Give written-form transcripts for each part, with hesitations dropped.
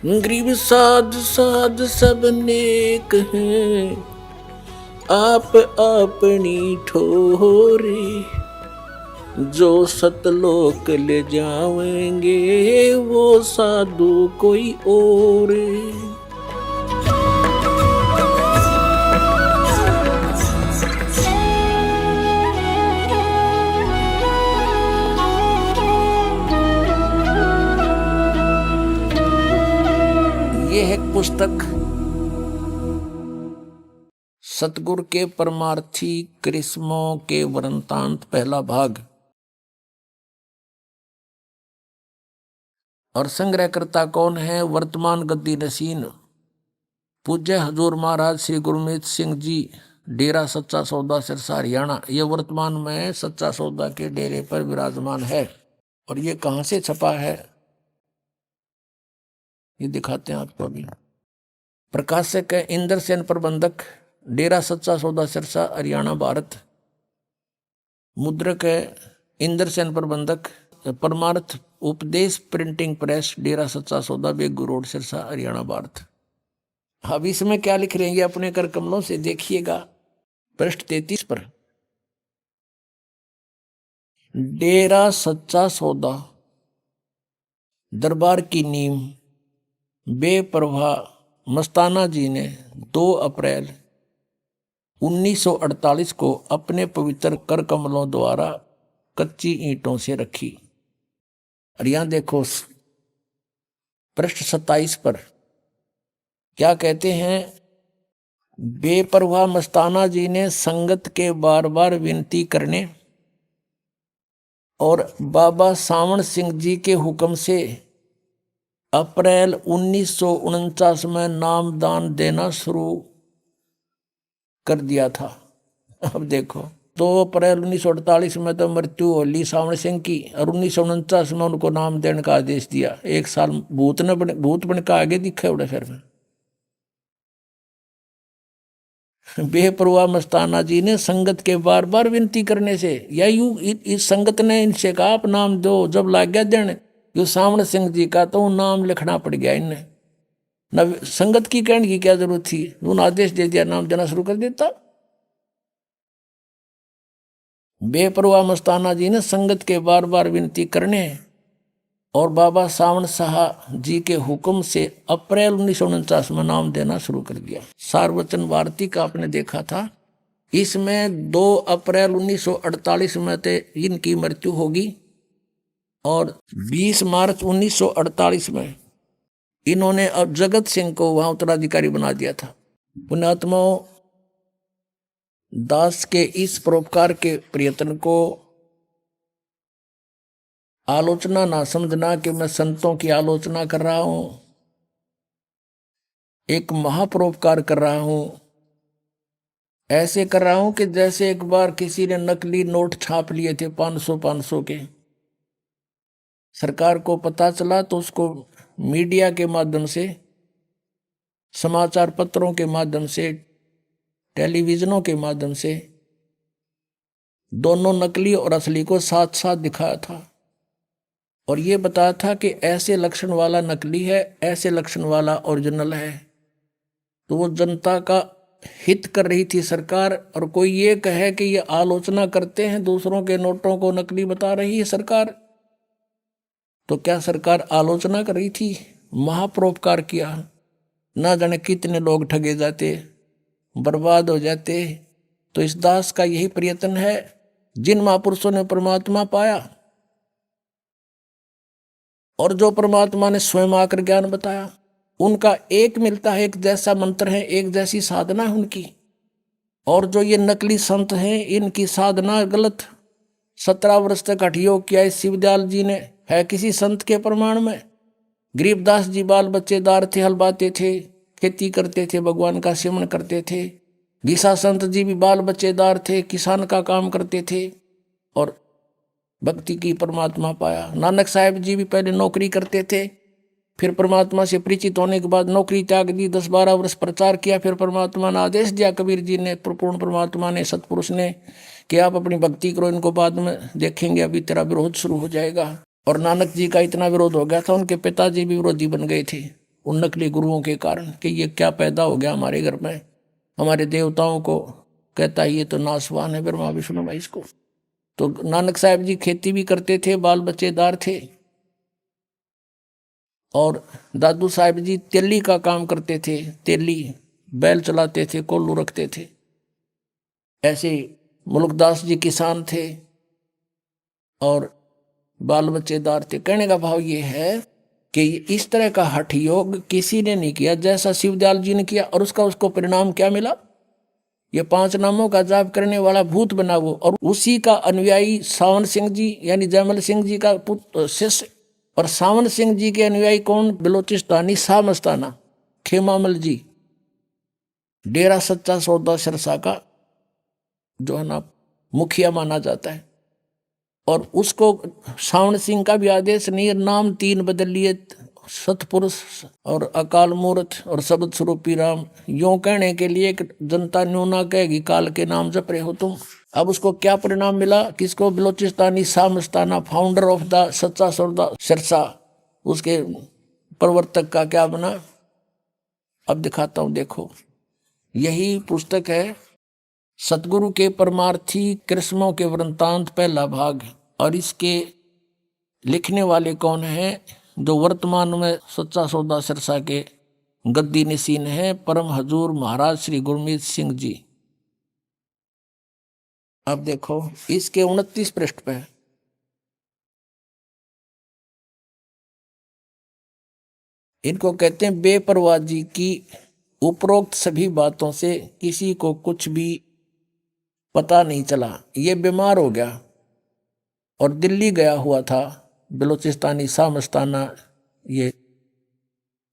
गरीब साध साध सब नेक हैं, आप अपनी ठोरे। जो सतलोक ले जाएंगे वो साधु कोई और। ये है पुस्तक सतगुरु के परमार्थी करिश्मों के वृत्तांत, पहला भाग। और संग्रहकर्ता कौन है? वर्तमान गद्दी नसीन पूज्य हजूर महाराज श्री गुरमीत सिंह जी, डेरा सच्चा सौदा सिरसा हरियाणा। ये वर्तमान में सच्चा सौदा के डेरे पर विराजमान है। और ये कहाँ से छपा है ये दिखाते हैं आपको अभी। प्रकाशक है इंद्र सेन, प्रबंधक डेरा सच्चा सौदा सिरसा हरियाणा भारत। मुद्रक है इंद्र सेन, प्रबंधक परमार्थ उपदेश प्रिंटिंग प्रेस, डेरा सच्चा सौदा बेगू रोड सिरसा हरियाणा भारत। अब इसमें क्या लिख रहे हैं अपने कर कमलों से देखिएगा। पृष्ठ 33 पर डेरा सच्चा सौदा दरबार की नींव बेपरवाह मस्ताना जी ने 2 अप्रैल 1948 को अपने पवित्र कर कमलों द्वारा कच्ची ईंटों से रखी। और यहां देखो पृष्ठ 27 पर क्या कहते हैं। बेपरवाह मस्ताना जी ने संगत के बार बार विनती करने और बाबा सावण सिंह जी के हुक्म से अप्रैल 1949 में नामदान देना शुरू कर दिया था। अब देखो 2 अप्रैल 1948 में तो मृत्यु होली सावण सिंह की, और 1949 में उनको नाम देने का आदेश दिया। 1 साल भूत बन का आगे दिखे उड़े फिर में। बेपरवाह मस्ताना जी ने संगत के बार बार विनती करने से, या यूं इस संगत ने इनसे कहा आप नाम दो। जब लाग गया देने यो सावण सिंह जी का तो नाम लिखना पड़ गया इन्हें। न संगत की कहने की क्या जरूरत थी, उन आदेश दे दिया, नाम देना शुरू कर देता। बेपरवाह मस्ताना जी ने संगत के बार बार विनती करने और बाबा सावण शाह जी के हुक्म से अप्रैल 1949 में नाम देना शुरू कर दिया। सार्वचन भारती का आपने देखा था। इसमें 2 अप्रैल 1948 में ते इनकी मृत्यु होगी और 20 मार्च 1948 में इन्होंने अब जगत सिंह को वहां उत्तराधिकारी बना दिया था। पुण्यात्माओं, दास के इस परोपकार के प्रयत्न को आलोचना ना समझना कि मैं संतों की आलोचना कर रहा हूं। एक महापरोपकार कर रहा हूं। ऐसे कर रहा हूं कि जैसे एक बार किसी ने नकली नोट छाप लिए थे 500 के। सरकार को पता चला तो उसको मीडिया के माध्यम से, समाचार पत्रों के माध्यम से, टेलीविजनों के माध्यम से दोनों नकली और असली को साथ साथ दिखाया था और ये बताया था कि ऐसे लक्षण वाला नकली है, ऐसे लक्षण वाला ओरिजिनल है। तो वो जनता का हित कर रही थी सरकार। और कोई ये कहे कि ये आलोचना करते हैं, दूसरों के नोटों को नकली बता रही है सरकार, तो क्या सरकार आलोचना कर रही थी? महापरोपकार किया। ना जाने कितने लोग ठगे जाते, बर्बाद हो जाते। तो इस दास का यही प्रयत्न है। जिन महापुरुषों ने परमात्मा पाया और जो परमात्मा ने स्वयं आकर ज्ञान बताया, उनका एक मिलता है, एक जैसा मंत्र है, एक जैसी साधना है उनकी। और जो ये नकली संत हैं, इनकी साधना गलत। 17 वर्ष तक हठयोग किया इस शिवदयाल जी ने, है किसी संत के प्रमाण में? गरीबदास जी बाल बच्चेदार थे, हल बाते थे, खेती करते थे, भगवान का सिमरन करते थे। गीसा संत जी भी बाल बच्चेदार थे, किसान का काम करते थे और भक्ति की परमात्मा पाया। नानक साहब जी भी पहले नौकरी करते थे, फिर परमात्मा से परिचित होने के बाद नौकरी त्याग दी, 10-12 वर्ष प्रचार किया, फिर परमात्मा ने आदेश दिया, कबीर जी ने, पूर्ण परमात्मा ने, सतपुरुष ने, कि आप अपनी भक्ति करो, इनको बाद में देखेंगे, अभी तेरा विरोध शुरू हो जाएगा। और नानक जी का इतना विरोध हो गया था, उनके पिताजी भी विरोधी बन गए थे। उन नकली गुरुओं के कारण कि ये क्या पैदा हो गया हमारे घर में, हमारे देवताओं को कहता है ये तो नासवान है ब्रह्मा विष्णु महेश इसको। तो नानक साहब जी खेती भी करते थे, बाल बच्चेदार थे, और दादू साहब जी तेली का काम करते थे, तेली बैल चलाते थे, कोल्लू रखते थे। ऐसे मुल्कदास जी किसान थे और बाल बच्चेदार थे। कहने का भाव ये है कि इस तरह का हठ योग किसी ने नहीं किया जैसा शिवदयाल जी ने किया, और उसको परिणाम क्या मिला? ये 5 नामों का जाप करने वाला भूत बना वो, और उसी का अनुयायी सावन सिंह जी यानी जयमल सिंह जी का पुत्र शिष्य। और सावन सिंह जी के अनुयायी कौन? बलोचिस्तानी शाह मस्ताना खेमामल जी, डेरा सच्चा सौदा सिरसा का जो है ना मुखिया माना जाता है। और उसको सावन सिंह का भी आदेश नहीं, नाम 3 बदल लिए, सतपुरुष और अकाल मूर्त और शब्द स्वरूपी राम, यूं कहने के लिए कि जनता न्यू ना कहेगी काल के नाम जप रहे हो तुम। अब उसको क्या परिणाम मिला? किसको? बलोचिस्तानी शाह मस्ताना, फाउंडर ऑफ द सच्चा सौदा सिरसा, उसके प्रवर्तक का क्या बना? अब दिखाता हूं, देखो यही पुस्तक है सतगुरु के परमार्थी कृष्णों के वृंतांत, पहला भाग। और इसके लिखने वाले कौन हैं? जो वर्तमान में सच्चा सौदा सिरसा के गद्दी निशीन है, परम हजूर महाराज श्री गुरमीत सिंह जी। अब देखो इसके 29 पृष्ठ पे इनको कहते हैं बेपरवाजी की उपरोक्त सभी बातों से किसी को कुछ भी पता नहीं चला। ये बीमार हो गया और दिल्ली गया हुआ था, बलोचिस्तानी शाह मस्ताना, ये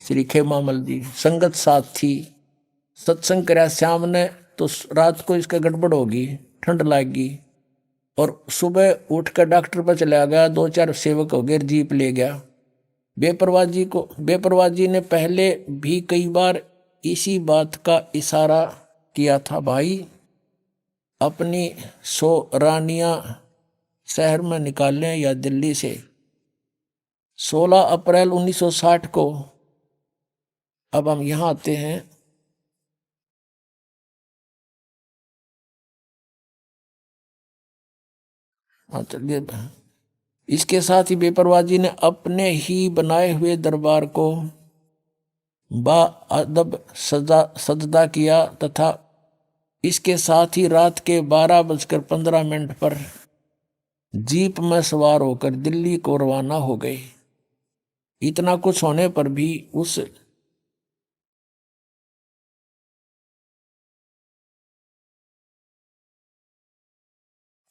श्री खेमामल जी, संगत साथ थी, सत्संग कराया श्याम ने, तो रात को इसका गड़बड़ होगी, ठंड लागी, और सुबह उठकर डॉक्टर पर चला गया। 2-4 सेवक हो गए, जीप ले गया। बेपरवाजी ने पहले भी कई बार इसी बात का इशारा किया था, भाई अपनी 100 रानियां शहर में निकालें या दिल्ली से। 16 अप्रैल 1960 को, अब हम यहां आते हैं, चलिए। इसके साथ ही बेपरवाजी ने अपने ही बनाए हुए दरबार को बाअदब सजदा किया तथा इसके साथ ही रात के 12:15 पर जीप में सवार होकर दिल्ली को रवाना हो गए। इतना कुछ होने पर भी उस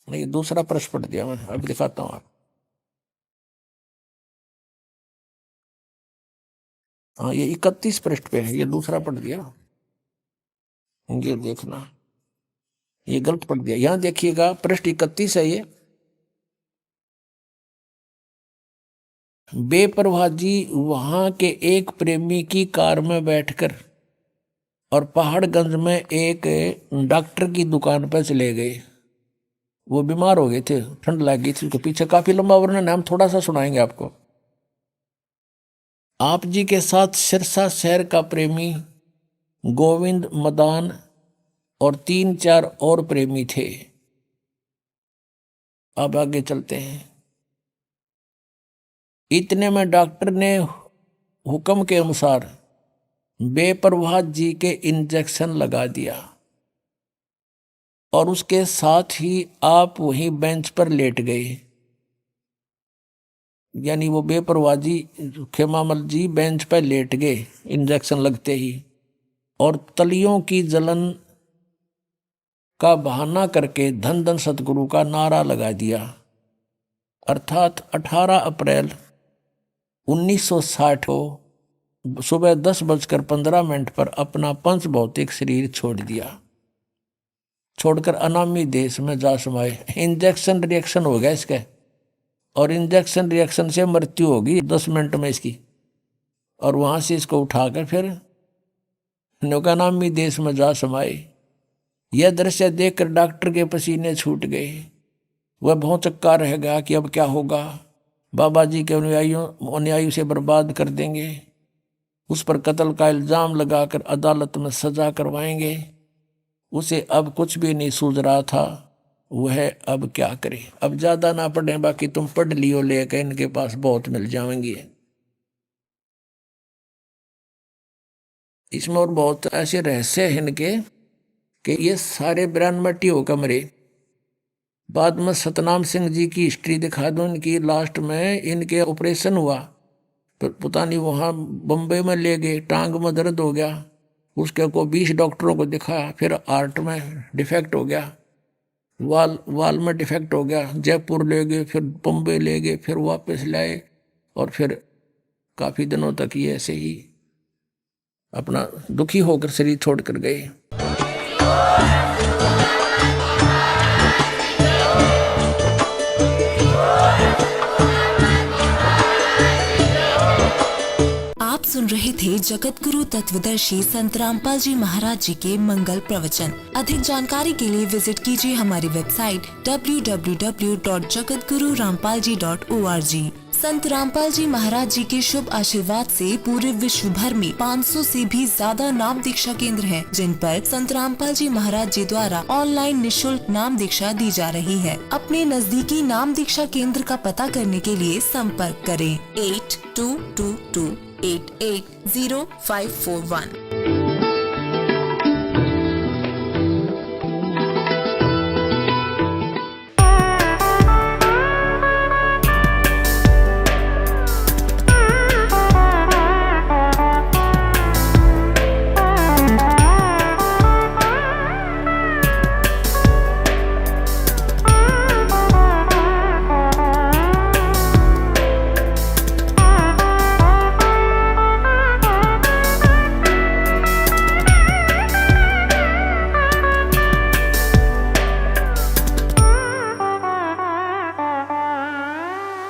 नहीं, दूसरा प्रश्न पढ़ दिया मैं, अब दिखाता हूं आप। हाँ, ये 31 पृष्ठ पे है, ये दूसरा पढ़ दिया, ये देखना, ये गलत पढ़ दिया। यहां देखिएगा, पृष्ठ 31 है ये। बेपरवाजी वहां के एक प्रेमी की कार में बैठकर और पहाड़गंज में एक डॉक्टर की दुकान पर चले गए। वो बीमार हो गए थे, ठंड लग गई थी उसको। पीछे काफी लंबा वर्णन है, हम थोड़ा सा सुनाएंगे आपको। आप जी के साथ सिरसा शहर का प्रेमी गोविंद मदान और 3-4 और प्रेमी थे। अब आगे चलते हैं। इतने में डॉक्टर ने हुक्म के अनुसार बेपरवाह जी के इंजेक्शन लगा दिया और उसके साथ ही आप वहीं बेंच पर लेट गए। यानी वो बेपरवाजी खेमामल जी बेंच पर लेट गए इंजेक्शन लगते ही, और तलियों की जलन का बहाना करके धन धन सतगुरु का नारा लगा दिया। अर्थात 18 अप्रैल 1960 को सुबह 10:15 पर अपना पंच भौतिक शरीर छोड़ दिया, छोड़कर अनामी देश में जा समाये। इंजेक्शन रिएक्शन हो गया इसका, और इंजेक्शन रिएक्शन से मृत्यु होगी 10 मिनट में इसकी, और वहां से इसको उठाकर फिर नौकानामी देश में जा समाये। यह दृश्य देखकर डॉक्टर के पसीने छूट गए। वह भौचक्का रह गया कि अब क्या होगा, बाबा जी के अनुयायियों से बर्बाद कर देंगे। उस पर कत्ल का इल्जाम लगाकर अदालत में सजा करवाएंगे। उसे अब कुछ भी नहीं सूझ रहा था, वह अब क्या करे। अब ज्यादा ना पढ़े, बाकी तुम पढ़ लियो, लेकर इनके पास बहुत मिल जाएंगी। इसमें और बहुत ऐसे रहस्य हैं इनके कि ये सारे ब्रान मट्टी होकर मरे। बाद में सतनाम सिंह जी की हिस्ट्री दिखा दो इनकी। लास्ट में इनके ऑपरेशन हुआ, तो पता नहीं वहाँ बम्बई में ले गए, टांग में दर्द हो गया, उसके को 20 डॉक्टरों को दिखाया, फिर हार्ट में डिफेक्ट हो गया, वाल में डिफेक्ट हो गया, जयपुर ले गए, फिर बम्बई ले गए, फिर वापस लाए, और फिर काफी दिनों तक ये ऐसे ही अपना दुखी होकर शरीर छोड़कर गए। आप सुन रहे थे जगत गुरु तत्वदर्शी संत रामपाल जी महाराज जी के मंगल प्रवचन। अधिक जानकारी के लिए विजिट कीजिए हमारी वेबसाइट www.jagatgururampalji.org। संत रामपाल जी महाराज जी के शुभ आशीर्वाद से पूरे विश्व भर में 500 से भी ज्यादा नाम दीक्षा केंद्र हैं, जिन पर संत रामपाल जी महाराज जी द्वारा ऑनलाइन निशुल्क नाम दीक्षा दी जा रही है। अपने नजदीकी नाम दीक्षा केंद्र का पता करने के लिए संपर्क करें 8222880541।